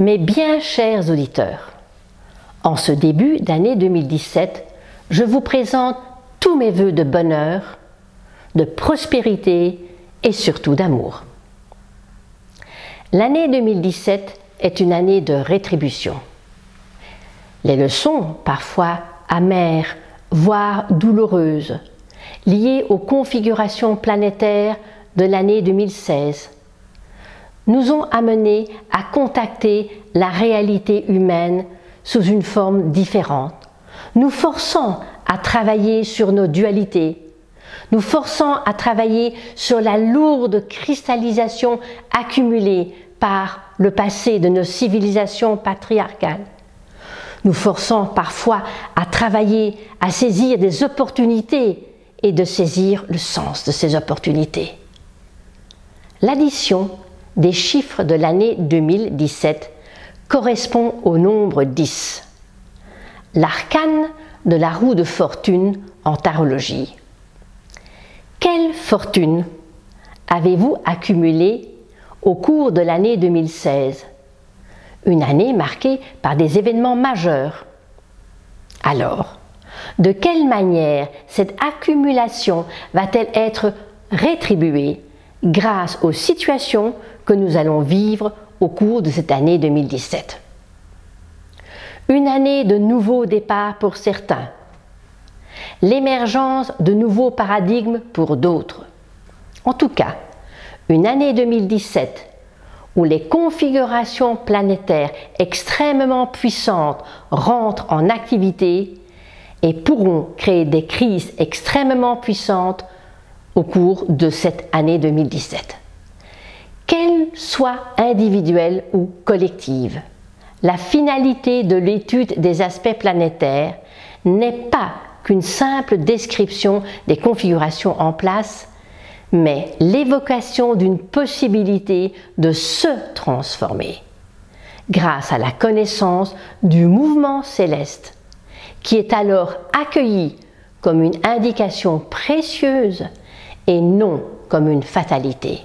Mes bien chers auditeurs, en ce début d'année 2017, je vous présente tous mes vœux de bonheur, de prospérité et surtout d'amour. L'année 2017 est une année de rétribution. Les leçons, parfois amères, voire douloureuses, liées aux configurations planétaires de l'année 2016, nous ont amenés à contacter la réalité humaine sous une forme différente, nous forçant à travailler sur nos dualités, nous forçant à travailler sur la lourde cristallisation accumulée par le passé de nos civilisations patriarcales, nous forçant parfois à travailler, à saisir des opportunités et de saisir le sens de ces opportunités. L'addition des chiffres de l'année 2017 correspond au nombre 10, l'arcane de la roue de fortune en tarologie. Quelle fortune avez-vous accumulée au cours de l'année 2016? Une année marquée par des événements majeurs. Alors, de quelle manière cette accumulation va-t-elle être rétribuée grâce aux situations que nous allons vivre au cours de cette année 2017? Une année de nouveaux départs pour certains, l'émergence de nouveaux paradigmes pour d'autres. En tout cas, une année 2017 où les configurations planétaires extrêmement puissantes rentrent en activité et pourront créer des crises extrêmement puissantes au cours de cette année 2017. Qu'elle soit individuelle ou collective, la finalité de l'étude des aspects planétaires n'est pas qu'une simple description des configurations en place, mais l'évocation d'une possibilité de se transformer grâce à la connaissance du mouvement céleste, qui est alors accueilli comme une indication précieuse et non comme une fatalité.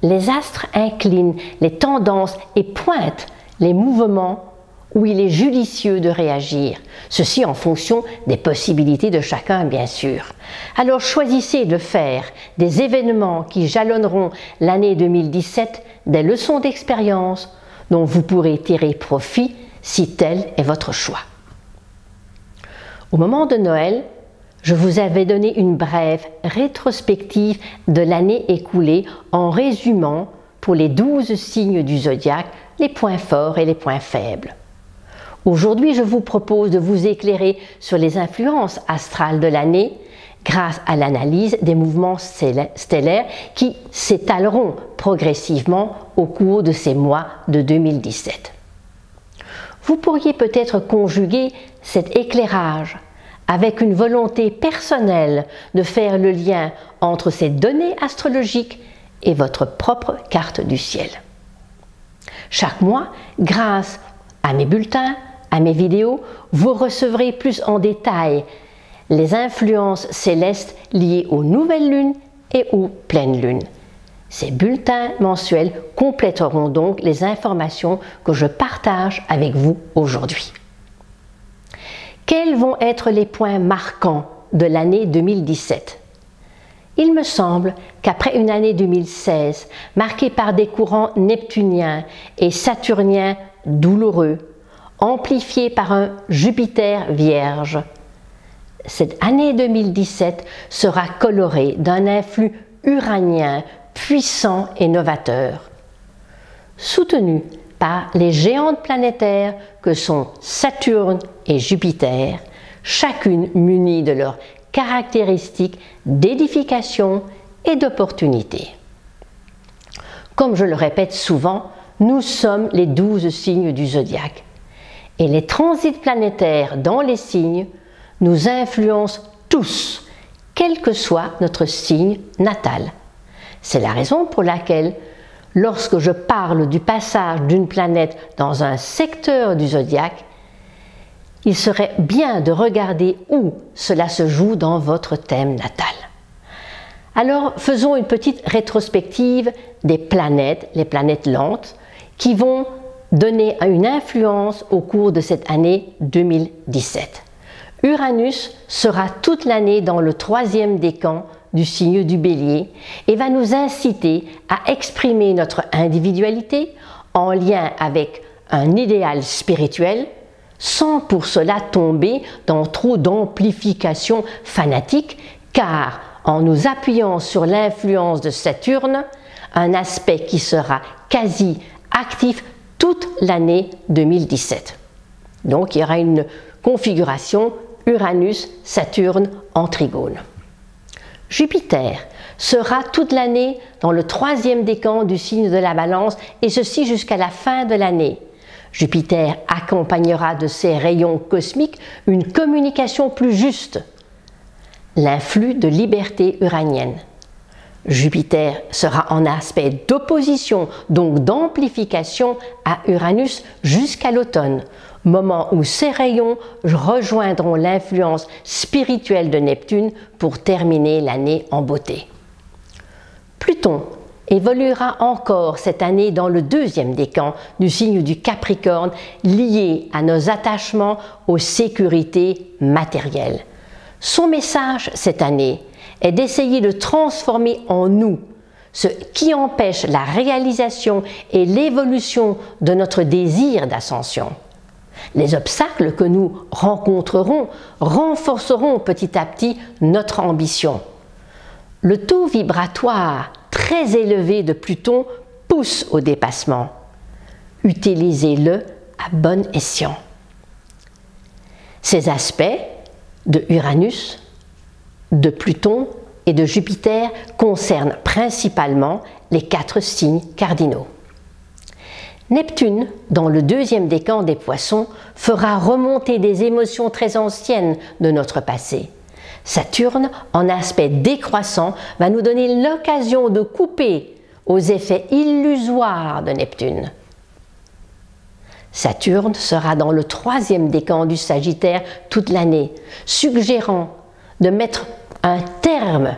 Les astres inclinent les tendances et pointent les mouvements où il est judicieux de réagir, ceci en fonction des possibilités de chacun bien sûr. Alors choisissez de faire des événements qui jalonneront l'année 2017 des leçons d'expérience dont vous pourrez tirer profit si tel est votre choix. Au moment de Noël, je vous avais donné une brève rétrospective de l'année écoulée en résumant pour les 12 signes du zodiaque les points forts et les points faibles. Aujourd'hui, je vous propose de vous éclairer sur les influences astrales de l'année grâce à l'analyse des mouvements stellaires qui s'étaleront progressivement au cours de ces mois de 2017. Vous pourriez peut-être conjuguer cet éclairage avec une volonté personnelle de faire le lien entre ces données astrologiques et votre propre carte du ciel. Chaque mois, grâce à mes bulletins, à mes vidéos, vous recevrez plus en détail les influences célestes liées aux nouvelles lunes et aux pleines lunes. Ces bulletins mensuels compléteront donc les informations que je partage avec vous aujourd'hui. Quels vont être les points marquants de l'année 2017? Il me semble qu'après une année 2016 marquée par des courants neptuniens et saturniens douloureux, amplifiés par un Jupiter vierge, cette année 2017 sera colorée d'un influx uranien puissant et novateur, soutenu par les géantes planétaires que sont Saturne et Jupiter, chacune munie de leurs caractéristiques d'édification et d'opportunité. Comme je le répète souvent, nous sommes les 12 signes du zodiaque et les transits planétaires dans les signes nous influencent tous, quel que soit notre signe natal. C'est la raison pour laquelle, lorsque je parle du passage d'une planète dans un secteur du zodiaque, il serait bien de regarder où cela se joue dans votre thème natal. Alors, faisons une petite rétrospective des planètes, les planètes lentes, qui vont donner une influence au cours de cette année 2017. Uranus sera toute l'année dans le 3e décan du signe du Bélier et va nous inciter à exprimer notre individualité en lien avec un idéal spirituel, sans pour cela tomber dans trop d'amplification fanatique, car en nous appuyant sur l'influence de Saturne, un aspect qui sera quasi actif toute l'année 2017. Donc il y aura une configuration Uranus-Saturne en trigone. Jupiter sera toute l'année dans le 3e décan du signe de la Balance, et ceci jusqu'à la fin de l'année. Jupiter accompagnera de ses rayons cosmiques une communication plus juste, l'influx de liberté uranienne. Jupiter sera en aspect d'opposition, donc d'amplification à Uranus jusqu'à l'automne, moment où ces rayons rejoindront l'influence spirituelle de Neptune pour terminer l'année en beauté. Pluton évoluera encore cette année dans le 2e décan du signe du Capricorne, lié à nos attachements aux sécurités matérielles. Son message cette année est d'essayer de transformer en nous ce qui empêche la réalisation et l'évolution de notre désir d'ascension. Les obstacles que nous rencontrerons renforceront petit à petit notre ambition. Le taux vibratoire très élevé de Pluton pousse au dépassement. Utilisez-le à bon escient. Ces aspects de Uranus, de Pluton et de Jupiter concernent principalement les 4 signes cardinaux. Neptune, dans le 2e décan des Poissons, fera remonter des émotions très anciennes de notre passé. Saturne, en aspect décroissant, va nous donner l'occasion de couper aux effets illusoires de Neptune. Saturne sera dans le 3e décan du Sagittaire toute l'année, suggérant de mettre un terme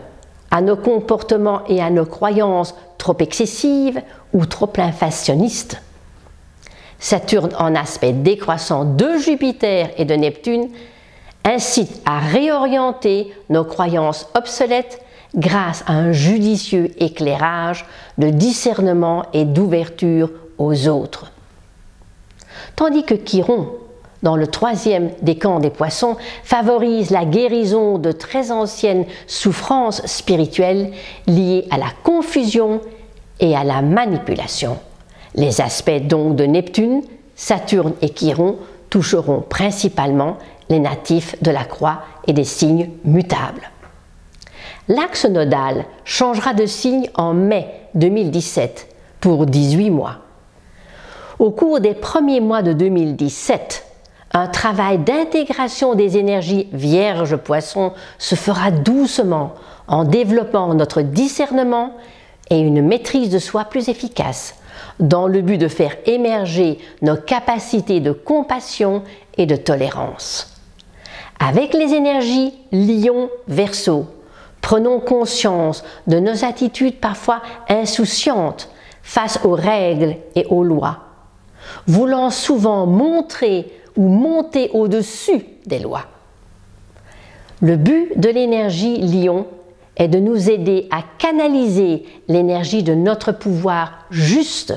à nos comportements et à nos croyances trop excessives ou trop inflationnistes. Saturne, en aspect décroissant de Jupiter et de Neptune, incite à réorienter nos croyances obsolètes grâce à un judicieux éclairage de discernement et d'ouverture aux autres. Tandis que Chiron, dans le 3e décan des Poissons, favorise la guérison de très anciennes souffrances spirituelles liées à la confusion et à la manipulation. Les aspects donc de Neptune, Saturne et Chiron toucheront principalement les natifs de la Croix et des signes mutables. L'axe nodal changera de signe en mai 2017 pour 18 mois. Au cours des premiers mois de 2017, un travail d'intégration des énergies Vierge-Poisson se fera doucement en développant notre discernement et une maîtrise de soi plus efficace, dans le but de faire émerger nos capacités de compassion et de tolérance. Avec les énergies Lion-Verseau, prenons conscience de nos attitudes parfois insouciantes face aux règles et aux lois, voulant souvent montrer ou monter au-dessus des lois. Le but de l'énergie Lion est de nous aider à canaliser l'énergie de notre pouvoir juste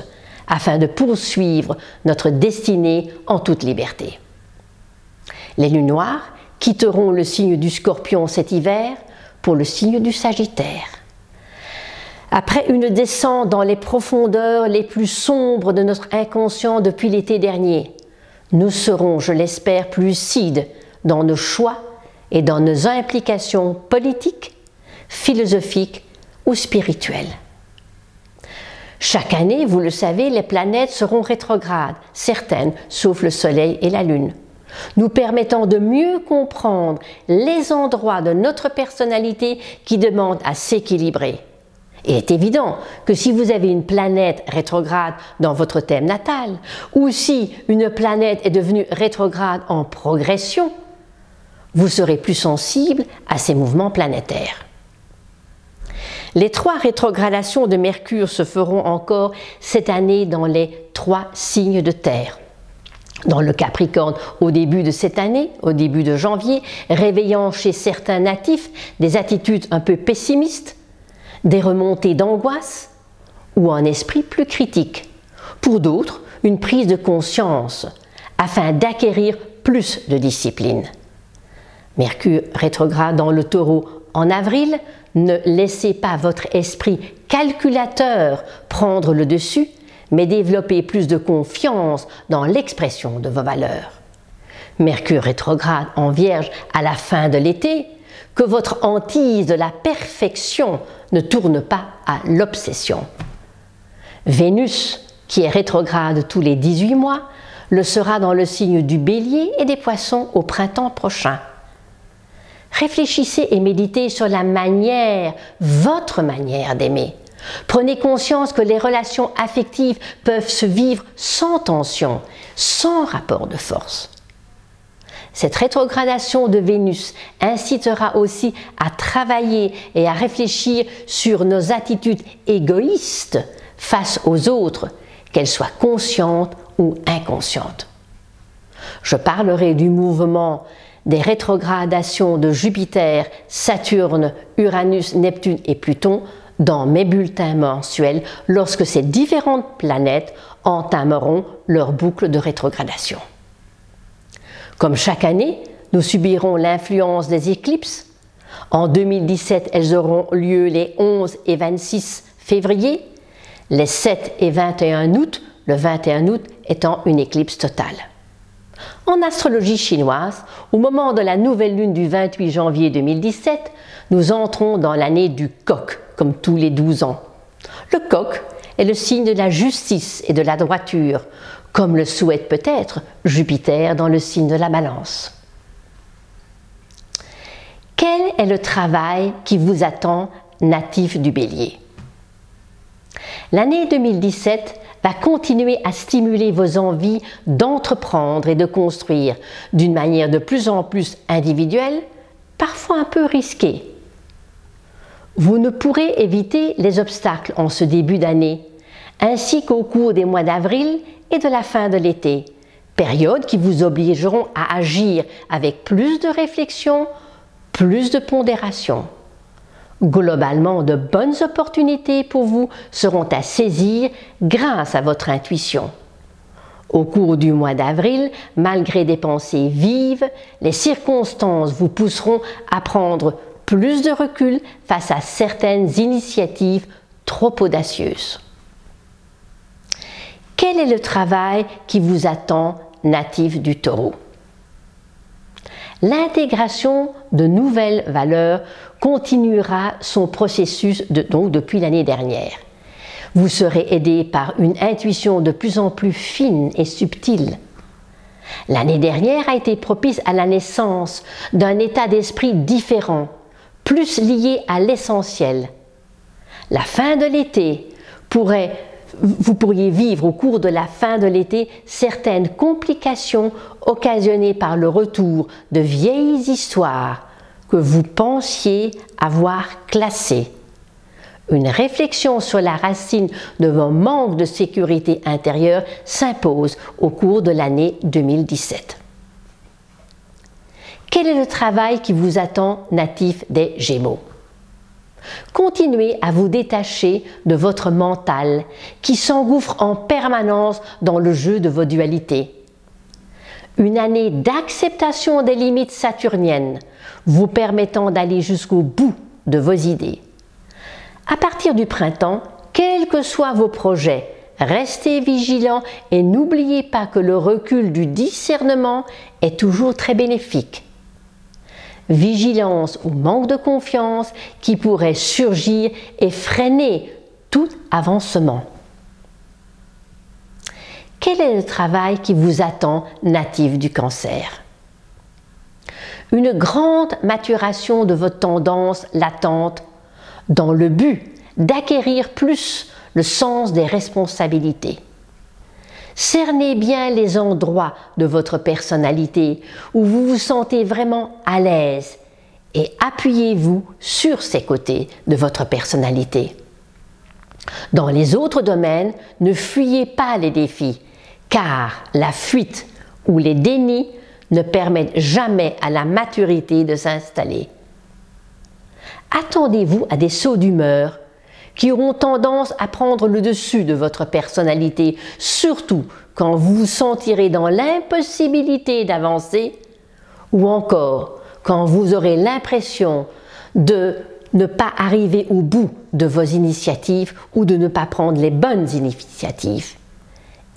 afin de poursuivre notre destinée en toute liberté. Les lunes noires quitteront le signe du Scorpion cet hiver pour le signe du Sagittaire. Après une descente dans les profondeurs les plus sombres de notre inconscient depuis l'été dernier, nous serons, je l'espère, plus lucides dans nos choix et dans nos implications politiques, philosophiques ou spirituelles. Chaque année, vous le savez, les planètes seront rétrogrades, certaines, sauf le Soleil et la Lune, nous permettant de mieux comprendre les endroits de notre personnalité qui demandent à s'équilibrer. Il est évident que si vous avez une planète rétrograde dans votre thème natal, ou si une planète est devenue rétrograde en progression, vous serez plus sensible à ces mouvements planétaires. Les 3 rétrogradations de Mercure se feront encore cette année dans les 3 signes de terre. Dans le Capricorne, au début de cette année, au début de janvier, réveillant chez certains natifs des attitudes un peu pessimistes, des remontées d'angoisse ou un esprit plus critique. Pour d'autres, une prise de conscience afin d'acquérir plus de discipline. Mercure rétrograde dans le Taureau en avril, ne laissez pas votre esprit calculateur prendre le dessus, mais développez plus de confiance dans l'expression de vos valeurs. Mercure rétrograde en Vierge à la fin de l'été, que votre hantise de la perfection ne tourne pas à l'obsession. Vénus, qui est rétrograde tous les 18 mois, le sera dans le signe du Bélier et des Poissons au printemps prochain. Réfléchissez et méditez sur la manière, votre manière d'aimer. Prenez conscience que les relations affectives peuvent se vivre sans tension, sans rapport de force. Cette rétrogradation de Vénus incitera aussi à travailler et à réfléchir sur nos attitudes égoïstes face aux autres, qu'elles soient conscientes ou inconscientes. Je parlerai du mouvement des rétrogradations de Jupiter, Saturne, Uranus, Neptune et Pluton dans mes bulletins mensuels lorsque ces différentes planètes entameront leur boucle de rétrogradation. Comme chaque année, nous subirons l'influence des éclipses. En 2017, elles auront lieu les 11 et 26 février, les 7 et 21 août, le 21 août étant une éclipse totale. En astrologie chinoise, au moment de la nouvelle lune du 28 janvier 2017, nous entrons dans l'année du Coq, comme tous les 12 ans. Le Coq est le signe de la justice et de la droiture, comme le souhaite peut-être Jupiter dans le signe de la Balance. Quel est le travail qui vous attend, natif du Bélier? L'année 2017 va continuer à stimuler vos envies d'entreprendre et de construire d'une manière de plus en plus individuelle, parfois un peu risquée. Vous ne pourrez éviter les obstacles en ce début d'année, ainsi qu'au cours des mois d'avril et de la fin de l'été, périodes qui vous obligeront à agir avec plus de réflexion, plus de pondération. Globalement, de bonnes opportunités pour vous seront à saisir grâce à votre intuition. Au cours du mois d'avril, malgré des pensées vives, les circonstances vous pousseront à prendre plus de recul face à certaines initiatives trop audacieuses. Quel est le travail qui vous attend, natif du Taureau? L'intégration de nouvelles valeurs continuera son processus depuis l'année dernière. Vous serez aidé par une intuition de plus en plus fine et subtile. L'année dernière a été propice à la naissance d'un état d'esprit différent, plus lié à l'essentiel. La fin de l'été vous pourriez vivre au cours de la fin de l'été certaines complications occasionnées par le retour de vieilles histoires que vous pensiez avoir classées. Une réflexion sur la racine de vos manques de sécurité intérieure s'impose au cours de l'année 2017. Quel est le travail qui vous attend, natif des Gémeaux? Continuez à vous détacher de votre mental qui s'engouffre en permanence dans le jeu de vos dualités. Une année d'acceptation des limites saturniennes vous permettant d'aller jusqu'au bout de vos idées. À partir du printemps, quels que soient vos projets, restez vigilants et n'oubliez pas que le recul du discernement est toujours très bénéfique. Vigilance ou manque de confiance qui pourrait surgir et freiner tout avancement. Quel est le travail qui vous attend, natif du Cancer? Une grande maturation de votre tendance latente dans le but d'acquérir plus le sens des responsabilités. Cernez bien les endroits de votre personnalité où vous vous sentez vraiment à l'aise et appuyez-vous sur ces côtés de votre personnalité. Dans les autres domaines, ne fuyez pas les défis, car la fuite ou les dénis ne permettent jamais à la maturité de s'installer. Attendez-vous à des sauts d'humeur qui auront tendance à prendre le dessus de votre personnalité, surtout quand vous vous sentirez dans l'impossibilité d'avancer ou encore quand vous aurez l'impression de ne pas arriver au bout de vos initiatives ou de ne pas prendre les bonnes initiatives.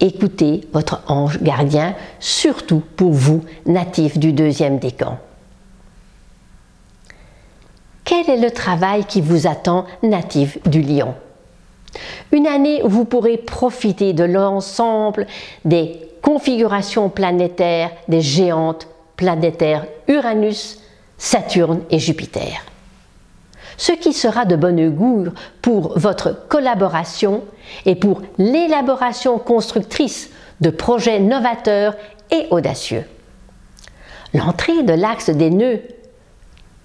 Écoutez votre ange gardien, surtout pour vous, natifs du deuxième décan. Quel est le travail qui vous attend, natif du lion? Une année où vous pourrez profiter de l'ensemble des configurations planétaires des géantes planétaires Uranus, Saturne et Jupiter. Ce qui sera de bon augure pour votre collaboration et pour l'élaboration constructrice de projets novateurs et audacieux. L'entrée de l'axe des nœuds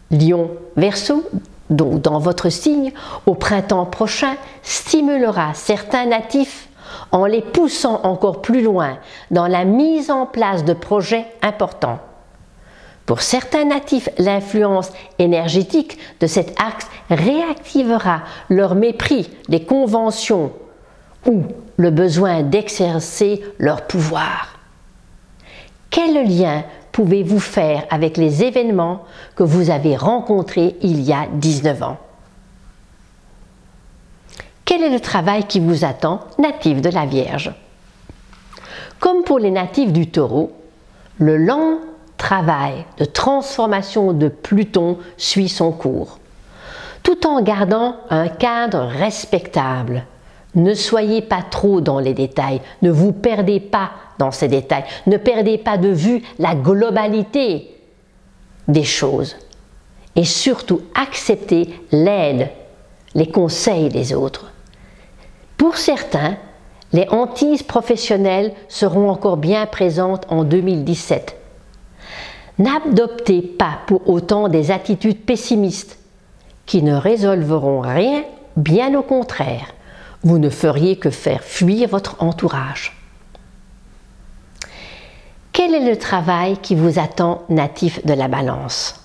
Lion-Verseau, donc dans votre signe, au printemps prochain, stimulera certains natifs en les poussant encore plus loin dans la mise en place de projets importants. Pour certains natifs, l'influence énergétique de cet axe réactivera leur mépris des conventions ou le besoin d'exercer leur pouvoir. Quel lien pouvez-vous faire avec les événements que vous avez rencontrés il y a 19 ans? Quel est le travail qui vous attend, natif de la Vierge? Comme pour les natifs du Taureau, le lent travail de transformation de Pluton suit son cours, tout en gardant un cadre respectable. Ne soyez pas trop dans les détails, ne vous perdez pas dans ces détails, ne perdez pas de vue la globalité des choses et surtout acceptez l'aide, les conseils des autres. Pour certains, les hantises professionnelles seront encore bien présentes en 2017. N'adoptez pas pour autant des attitudes pessimistes qui ne résolveront rien, bien au contraire. Vous ne feriez que faire fuir votre entourage. Quel est le travail qui vous attend, natif de la Balance?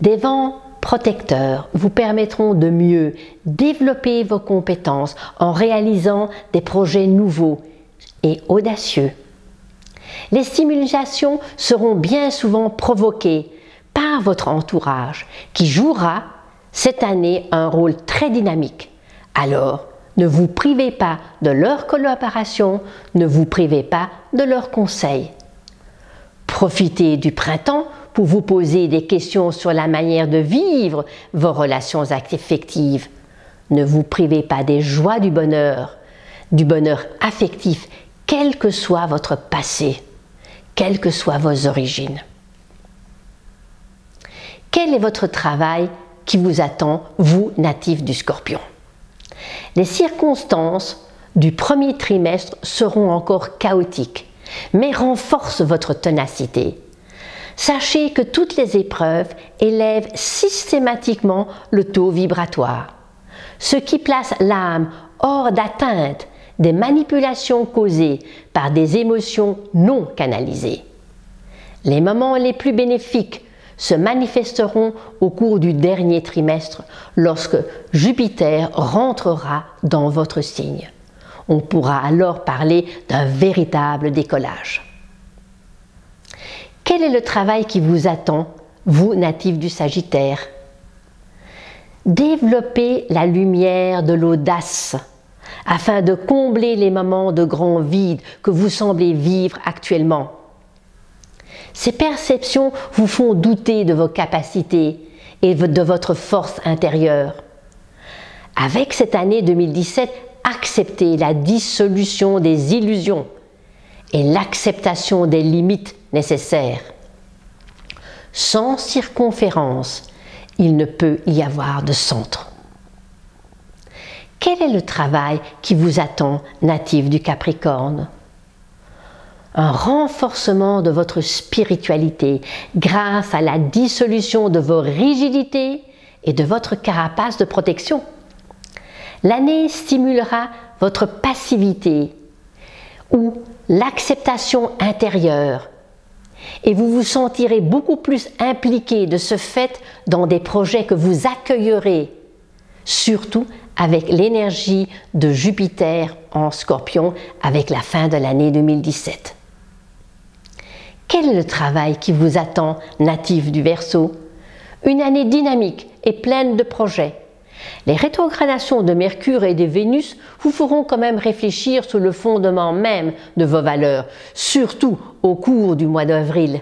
Des vents protecteurs vous permettront de mieux développer vos compétences en réalisant des projets nouveaux et audacieux. Les stimulations seront bien souvent provoquées par votre entourage qui jouera cette année un rôle très dynamique. Alors, ne vous privez pas de leur collaboration, ne vous privez pas de leurs conseils. Profitez du printemps pour vous poser des questions sur la manière de vivre vos relations affectives. Ne vous privez pas des joies du bonheur affectif, quel que soit votre passé, quelles que soient vos origines. Quel est votre travail qui vous attend, vous, natifs du Scorpion? Les circonstances du premier trimestre seront encore chaotiques, mais renforcent votre ténacité. Sachez que toutes les épreuves élèvent systématiquement le taux vibratoire, ce qui place l'âme hors d'atteinte des manipulations causées par des émotions non canalisées. Les moments les plus bénéfiques se manifesteront au cours du dernier trimestre lorsque Jupiter rentrera dans votre signe. On pourra alors parler d'un véritable décollage. Quel est le travail qui vous attend, vous, natifs du Sagittaire? Développez la lumière de l'audace afin de combler les moments de grand vide que vous semblez vivre actuellement. Ces perceptions vous font douter de vos capacités et de votre force intérieure. Avec cette année 2017, acceptez la dissolution des illusions et l'acceptation des limites nécessaires. Sans circonférence, il ne peut y avoir de centre. Quel est le travail qui vous attend, natif du Capricorne? un renforcement de votre spiritualité grâce à la dissolution de vos rigidités et de votre carapace de protection. L'année stimulera votre passivité ou l'acceptation intérieure et vous vous sentirez beaucoup plus impliqué de ce fait dans des projets que vous accueillerez, surtout avec l'énergie de Jupiter en Scorpion avec la fin de l'année 2017. Quel est le travail qui vous attend, natif du Verseau? Une année dynamique et pleine de projets. Les rétrogradations de Mercure et de Vénus vous feront quand même réfléchir sur le fondement même de vos valeurs, surtout au cours du mois d'avril.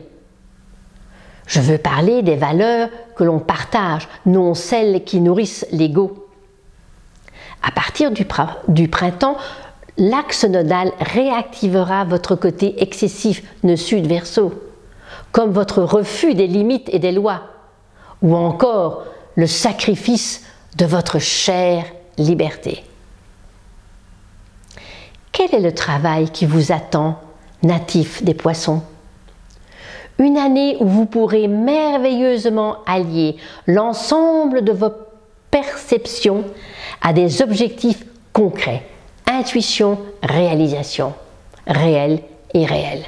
Je veux parler des valeurs que l'on partage, non celles qui nourrissent l'ego. À partir du printemps, l'axe nodal réactivera votre côté excessif nœud sud Verseau, comme votre refus des limites et des lois, ou encore le sacrifice de votre chère liberté. Quel est le travail qui vous attend, natif des Poissons? Une année où vous pourrez merveilleusement allier l'ensemble de vos perceptions à des objectifs concrets, intuition, réalisation, réel et réel.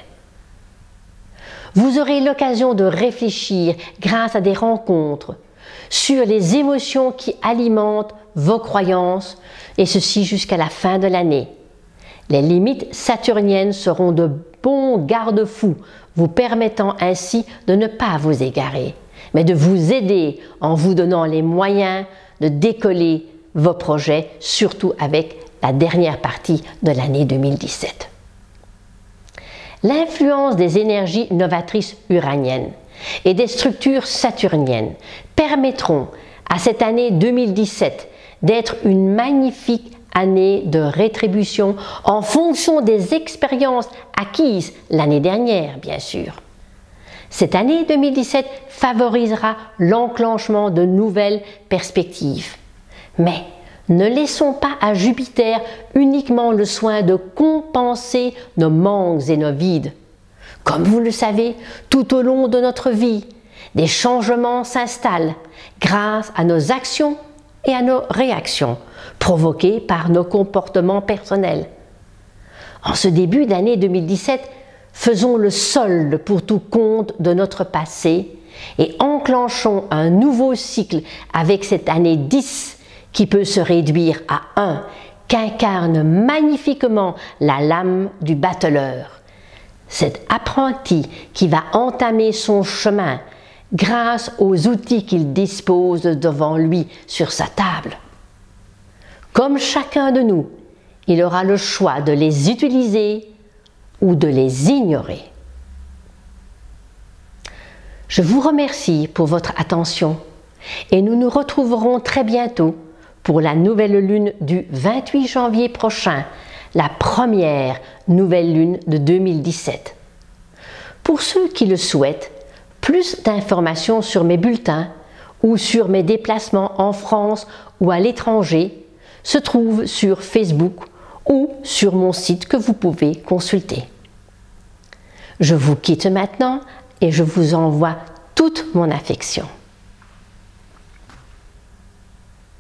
Vous aurez l'occasion de réfléchir grâce à des rencontres sur les émotions qui alimentent vos croyances, et ceci jusqu'à la fin de l'année. Les limites saturniennes seront de bons garde-fous, vous permettant ainsi de ne pas vous égarer, mais de vous aider en vous donnant les moyens de décoller vos projets, surtout avec la dernière partie de l'année 2017. L'influence des énergies novatrices uraniennes et des structures saturniennes permettront à cette année 2017 d'être une magnifique année de rétribution en fonction des expériences acquises l'année dernière, bien sûr. Cette année 2017 favorisera l'enclenchement de nouvelles perspectives. Mais ne laissons pas à Jupiter uniquement le soin de compenser nos manques et nos vides. Comme vous le savez, tout au long de notre vie, des changements s'installent grâce à nos actions et à nos réactions, provoquées par nos comportements personnels. En ce début d'année 2017, faisons le solde pour tout compte de notre passé et enclenchons un nouveau cycle avec cette année 10 qui peut se réduire à 1, qu'incarne magnifiquement la lame du battleur. Cet apprenti qui va entamer son chemin grâce aux outils qu'il dispose devant lui sur sa table. Comme chacun de nous, il aura le choix de les utiliser ou de les ignorer. Je vous remercie pour votre attention et nous nous retrouverons très bientôt pour la nouvelle lune du 28 janvier prochain, la première nouvelle lune de 2017. Pour ceux qui le souhaitent, plus d'informations sur mes bulletins ou sur mes déplacements en France ou à l'étranger se trouvent sur Facebook ou sur mon site que vous pouvez consulter. Je vous quitte maintenant et je vous envoie toute mon affection.